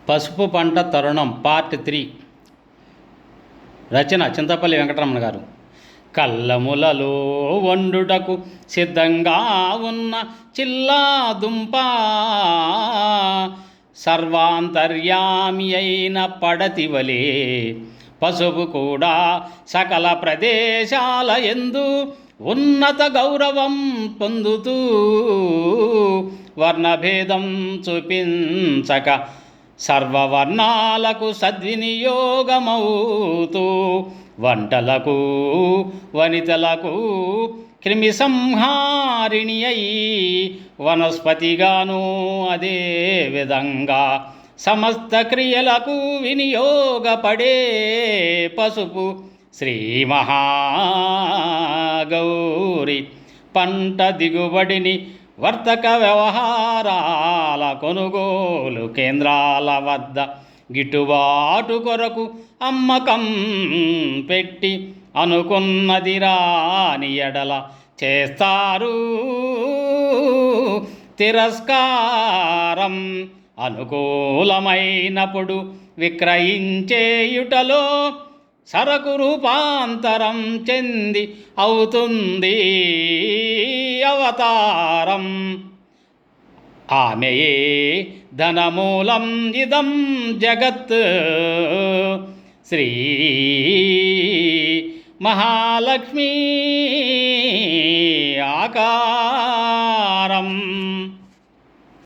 పసుపు పంట తరుణం పార్ట్ 3. రచన చింతపల్లి వెంకటరమణ గారు. కల్లములలో వండుటకు సిద్ధంగా ఉన్న చిల్లాదుంప, సర్వాంతర్యామి అయిన పడతివలే పసుపు కూడా సకల ప్రదేశాల యందు ఉన్నత గౌరవం పొందుతూ వర్ణభేదం చూపించక సర్వవర్ణాలకు సద్వినియోగమవుతూ వంటలకు వనితలకు క్రిమి సంహారిణి అయి వనస్పతిగాను అదే విధంగా సమస్త క్రియలకు వినియోగపడే పసుపు శ్రీ మహాగౌరి పంట దిగుబడిని వర్తక వ్యవహారాల కొనుగోలు కేంద్రాల వద్ద గిట్టుబాటు కొరకు అమ్మకం పెట్టి అనుకున్నది రాని ఎడల చేస్తారు తిరస్కారం. అనుకూలమైనప్పుడు విక్రయించేయుటలో సరకు రూపాంతరం చెంది అవుతుంది అవతారం. ఆమెయే ధనమూలం ఇదం జగత్ శ్రీ మహాలక్ష్మీ ఆకారం.